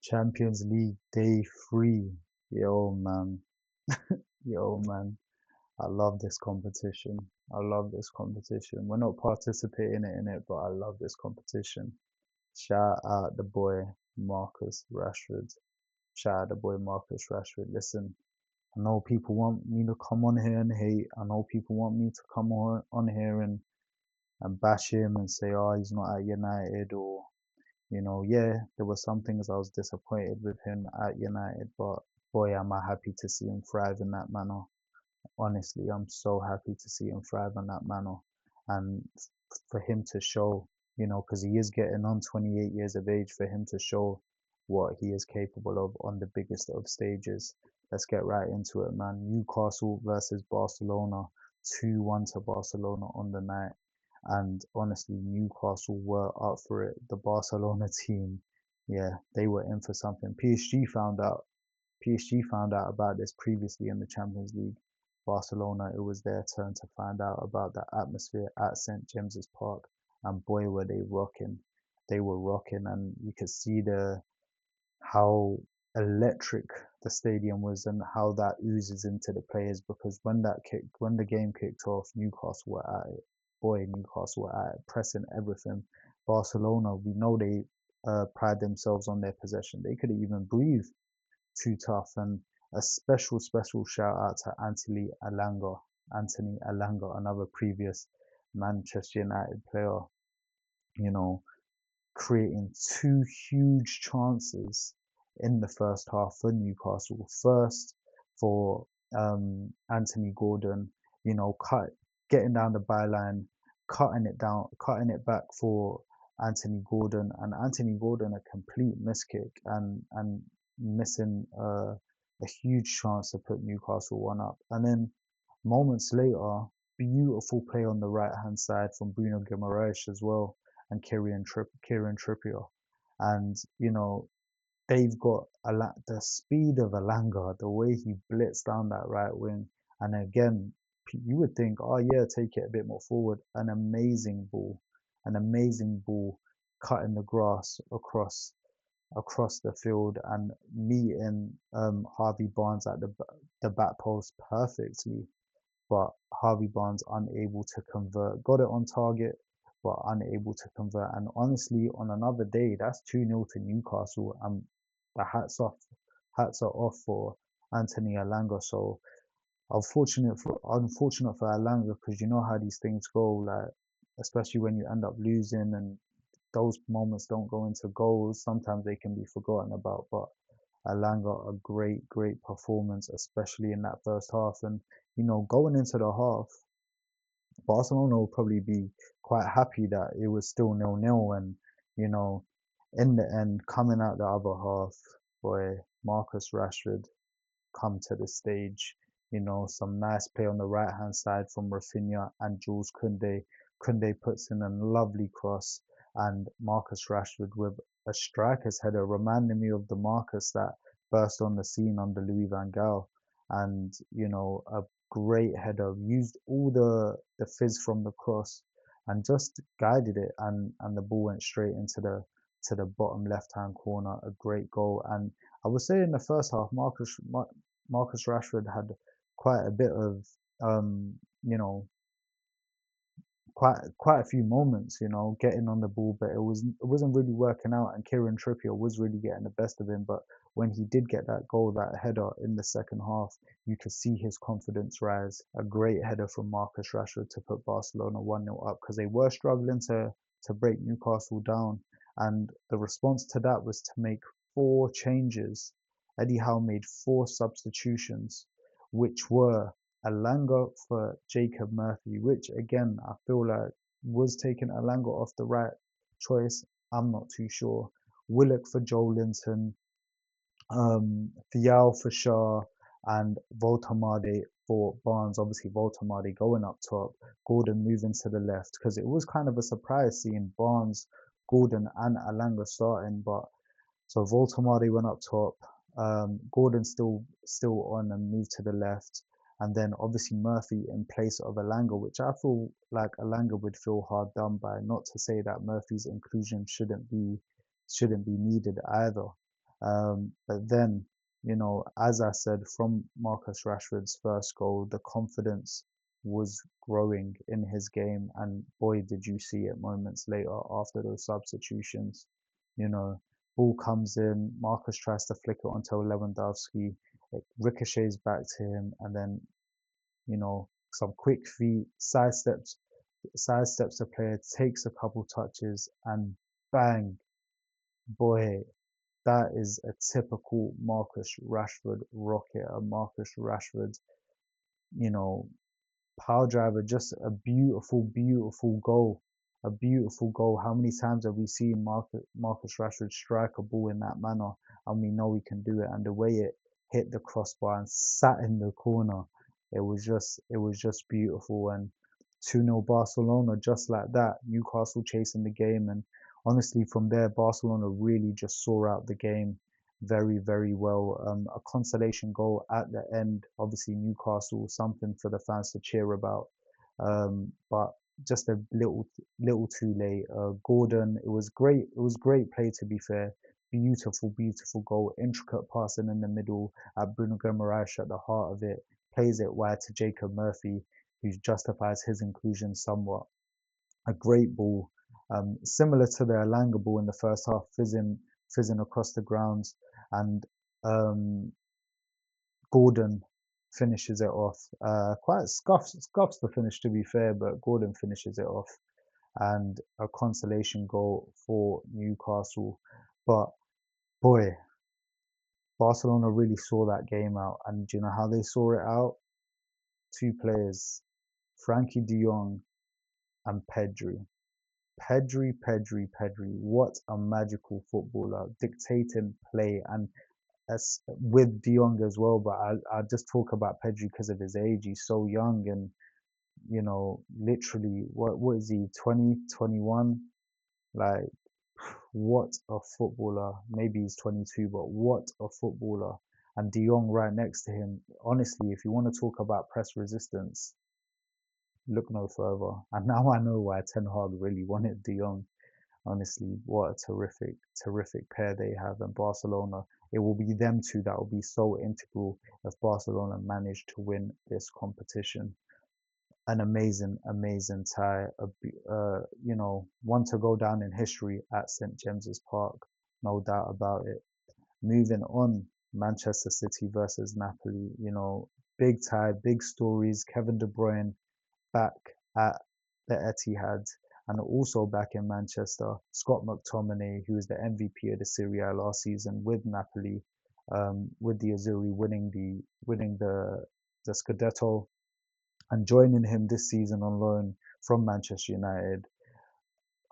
Champions League day 3. Yo, man. Yo, man. I love this competition. I love this competition. We're not participating in it, but I love this competition. Shout out the boy Marcus Rashford. Shout out the boy Marcus Rashford. Listen, I know people want me to come on here and hate. I know people want me to come on here and bash him and say, oh, he's not at United, or yeah, there were some things I was disappointed with him at United, but boy, am I happy to see him thrive in that manner. Honestly, I'm so happy to see him thrive in that manner. And for him to show, because he is getting on 28 years of age, for him to show what he is capable of on the biggest of stages. Let's get right into it, man. Newcastle versus Barcelona, 2-1 to Barcelona on the night. And honestly, Newcastle were up for it. The Barcelona team, yeah, they were in for something. PSG found out about this previously in the Champions League. Barcelona, it was their turn to find out about the atmosphere at St. James's Park, and boy, were they rocking. They were rocking, and you could see how electric the stadium was and how that oozes into the players, because when the game kicked off, Newcastle were at it. Boy, Newcastle were at it, pressing everything. Barcelona, we know they pride themselves on their possession. They couldn't even breathe, too tough. And a special shout out to Anthony Alanga, another previous Manchester United player, you know, creating two huge chances in the first half for Newcastle. First for Anthony Gordon, getting down the byline, cutting it back for Anthony Gordon, and Anthony Gordon a complete miss kick and missing a huge chance to put Newcastle one up. And then moments later, beautiful play on the right hand side from Bruno Guimaraes as well, and Kieran Trippier. And, they've got the speed of Alanga, the way he blitzed down that right wing. And again, you would think, oh yeah, take it a bit more forward. An amazing ball cutting the grass across the field and meeting Harvey Barnes at the back post perfectly. But Harvey Barnes unable to convert. Got it on target, but unable to convert. And honestly, on another day, that's 2-0 to Newcastle. And the hats are off for Anthony Alanga. So unfortunate for Alanga, because you know how these things go, like especially when you end up losing and those moments don't go into goals, sometimes they can be forgotten about. But Alanga, a great performance, especially in that first half. And going into the half, Barcelona will probably be quite happy that it was still 0-0, and you know, in the end, coming out the other half, boy, Marcus Rashford come to the stage. Some nice play on the right hand side from Rafinha and Jules Koundé. Koundé puts in a lovely cross, and Marcus Rashford with a striker's header, reminding me of the Marcus that burst on the scene under Louis van Gaal. And a great header, used all the fizz from the cross and just guided it, and the ball went straight into the bottom left hand corner. A great goal. And I would say in the first half, Marcus Rashford had quite a bit of you know quite a few moments, getting on the ball, but it wasn't really working out, and Kieran Trippier was really getting the best of him. But when he did get that goal, that header in the second half, you could see his confidence rise. A great header from Marcus Rashford to put Barcelona 1-0 up, because they were struggling to break Newcastle down, and the response to that was to make 4 changes. Eddie Howe made 4 substitutions, which were Alanga for Jacob Murphy, which again I feel like was taking Alanga off the right choice. I'm not too sure. Willock for Joe Linton, Fial for Shaw, and Voltamade for Barnes. Obviously, Voltamade going up top, Gordon moving to the left, because it was kind of a surprise seeing Barnes, Gordon, and Alanga starting. But so Voltamade went up top, Gordon still on and moved to the left, and then obviously Murphy in place of Alanga, which I feel like Alanga would feel hard done by. Not to say that Murphy's inclusion shouldn't be needed either, But then, as I said, from Marcus Rashford's first goal, the confidence was growing in his game, and boy, did you see it moments later after those substitutions. You know, ball comes in, Marcus tries to flick it onto Lewandowski, it ricochets back to him, and then some quick feet, sidesteps the player, takes a couple touches, and bang, boy, that is a typical Marcus Rashford rocket, a Marcus Rashford, you know, power driver, just a beautiful, beautiful goal. A beautiful goal. How many times have we seen Marcus Rashford strike a ball in that manner, and we know he can do it? And the way it hit the crossbar and sat in the corner, it was just beautiful. And 2-0 Barcelona, just like that. Newcastle chasing the game, and honestly, from there, Barcelona really just saw out the game very, very well. A consolation goal at the end, obviously Newcastle, something for the fans to cheer about. But just a little too late. Gordon, it was great. It was great play, to be fair. Beautiful, beautiful goal. Intricate passing in the middle at Bruno Guimaraes at the heart of it. Plays it wide to Jacob Murphy, who justifies his inclusion somewhat. A great ball, similar to the Elanga ball in the first half, fizzing across the grounds, and um, Gordon finishes it off. Quite scuffs the finish, to be fair, but Gordon finishes it off, and a consolation goal for Newcastle. But boy, Barcelona really saw that game out, and do you know how they saw it out? Two players, Frankie De Jong and Pedri. Pedri, what a magical footballer, dictating play, and as with De Jong as well. But I just talk about Pedri because of his age. He's so young, and literally, what is he, 20, 21? Like, what a footballer. Maybe he's 22, but what a footballer. And De Jong right next to him. Honestly, if you want to talk about press resistance, look no further. And now I know why Ten Hag really wanted De Jong. Honestly, what a terrific, terrific pair they have. And Barcelona, it will be them two that will be so integral if Barcelona manage to win this competition. An amazing, amazing tie. One to go down in history at St James's Park, no doubt about it. Moving on, Manchester City versus Napoli. Big tie, big stories. Kevin De Bruyne back at the Etihad, and also back in Manchester, Scott McTominay, who was the MVP of the Serie A last season with Napoli, with the Azzurri winning the Scudetto, and joining him this season on loan from Manchester United,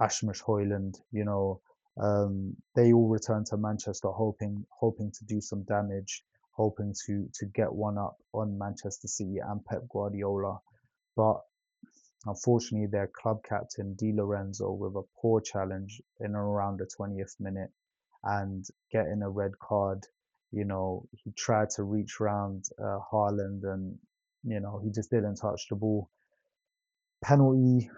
Ashmish Hoyland. They all returned to Manchester hoping to do some damage, hoping to get one up on Manchester City and Pep Guardiola. But unfortunately, their club captain, Di Lorenzo, with a poor challenge in and around the 20th minute and getting a red card. He tried to reach round Haaland, and, he just didn't touch the ball. Penalty,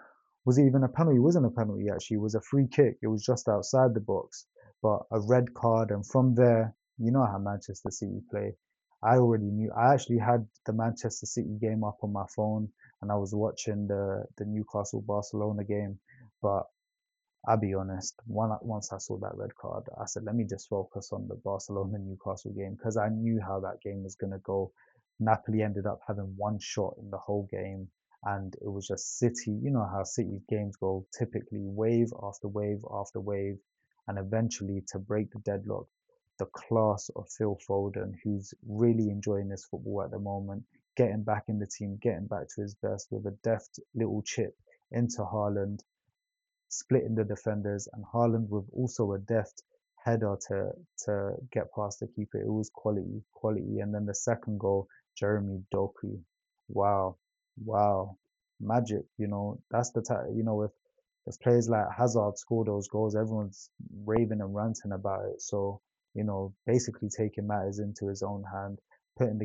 was it even a penalty? It wasn't a penalty, actually. It was a free kick. It was just outside the box, but a red card. And from there, you know how Manchester City play. I already knew. I actually had the Manchester City game up on my phone, and I was watching the Newcastle Barcelona game. But I'll be honest, once I saw that red card, I said, let me just focus on the Barcelona Newcastle game, because I knew how that game was going to go. Napoli ended up having one shot in the whole game, and it was just City. You know how City games go, typically wave after wave after wave, and eventually, to break the deadlock, the class of Phil Foden, who's really enjoying this football at the moment, getting back in the team, getting back to his best with a deft little chip into Haaland, splitting the defenders, and Haaland with also a deft header to get past the keeper. It was quality, quality. And then the second goal, Jeremy Doku. Wow, wow, magic. That's the type. If players like Hazard score those goals, everyone's raving and ranting about it. So basically taking matters into his own hand, putting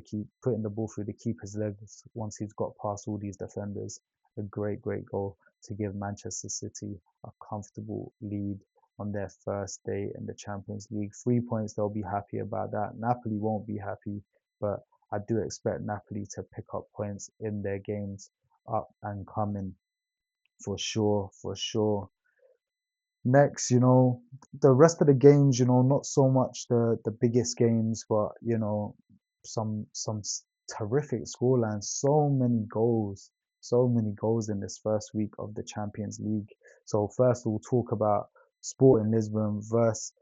the ball through the keeper's legs once he's got past all these defenders. A great, great goal to give Manchester City a comfortable lead on their first day in the Champions League. 3 points, they'll be happy about that. Napoli won't be happy, but I do expect Napoli to pick up points in their games up and coming for sure, for sure. Next, the rest of the games, not so much the biggest games, but some terrific scorelines, so many goals in this first week of the Champions League. So first we'll talk about Sporting Lisbon versus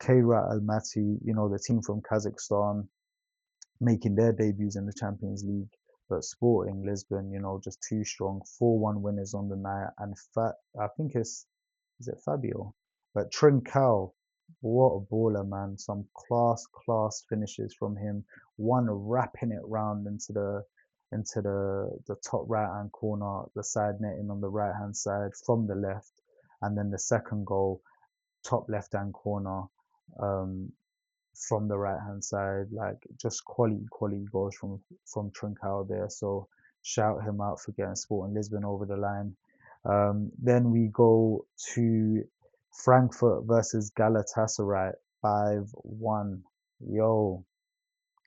Kairat Almaty, the team from Kazakhstan making their debuts in the Champions League. But Sporting Lisbon, just too strong. 4-1 winners on the night. And I think is it Fabio? But Trincao, what a baller, man. Some class finishes from him. One wrapping it round into the top right hand corner, the side netting on the right hand side from the left. And then the second goal, top left hand corner. Um, from the right hand side, like just quality goals from Trincao there. So shout him out for getting Sporting Lisbon over the line. Then we go to Frankfurt versus Galatasaray, 5-1. Yo,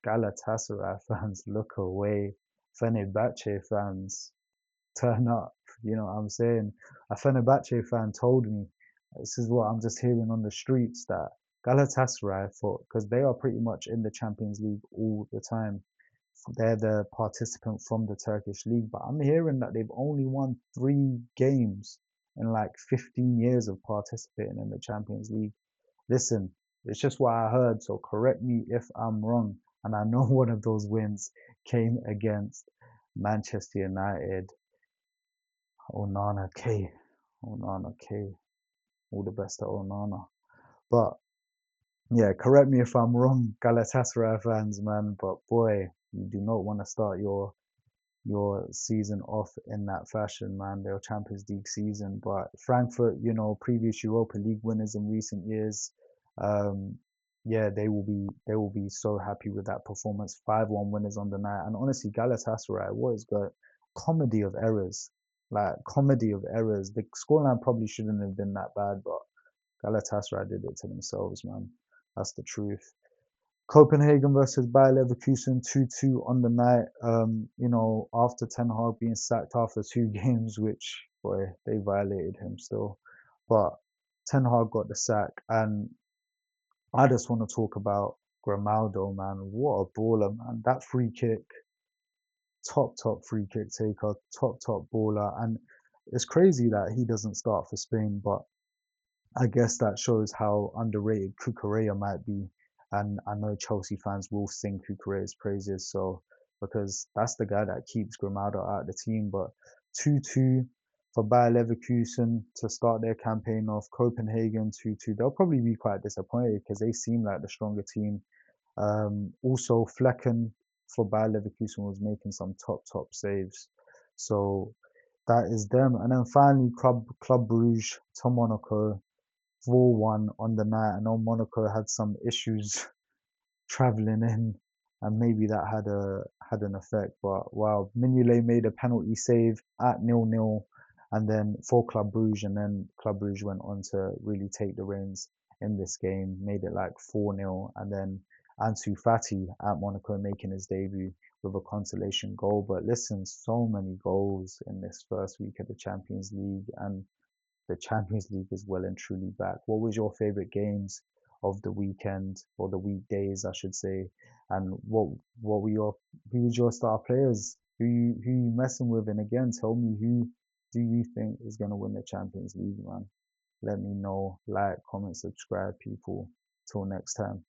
Galatasaray fans, look away. Fenerbahce fans, turn up. You know what I'm saying? A Fenerbahce fan told me, this is what I'm just hearing on the streets, that Galatasaray thought, because they are pretty much in the Champions League all the time. They're the participant from the Turkish league, but I'm hearing that they've only won 3 games in like 15 years of participating in the Champions League. Listen, it's just what I heard, so correct me if I'm wrong. And I know one of those wins came against Manchester United. Onana K. Onana K. All the best to Onana. But yeah, correct me if I'm wrong, Galatasaray fans, man. But boy, you do not want to start your season off in that fashion, man. Their Champions League season. But Frankfurt, previous Europa League winners in recent years. Um, yeah, they will be so happy with that performance. 5-1 winners on the night. And honestly, Galatasaray, what is good? Comedy of errors. Like comedy of errors. The scoreline probably shouldn't have been that bad, but Galatasaray did it to themselves, man. That's the truth. Copenhagen versus Bayer Leverkusen 2-2 on the night. After Ten Hag being sacked after 2 games, which boy, they violated him still. But Ten Hag got the sack, and I just want to talk about Grimaldo, man. What a baller, man. That free kick, top free kick taker, top baller. And it's crazy that he doesn't start for Spain, but I guess that shows how underrated Cucurella might be. And I know Chelsea fans will sing Cucurella's praises, so because that's the guy that keeps Grimaldo out of the team. But 2-2 for Bayer Leverkusen to start their campaign off. Copenhagen 2-2. They'll probably be quite disappointed because they seem like the stronger team. Also, Flecken for Bayer Leverkusen was making some top saves. So that is them. And then finally, Club Bruges to Monaco. 4-1 on the night. I know Monaco had some issues traveling in, and maybe that had an effect. But wow, Mignolet made a penalty save at 0-0, and then for Club Brugge, and then Club Brugge went on to really take the reins in this game, made it like 4-0, and then Ansu Fati at Monaco making his debut with a consolation goal. But listen, so many goals in this first week of the Champions League, and the Champions League is well and truly back. What was your favorite games of the weekend, or the weekdays, I should say? And what were your who was your star players? Who you messing with? And again, tell me, who do you think is gonna win the Champions League, man? Let me know. Like, comment, subscribe, people. Till next time.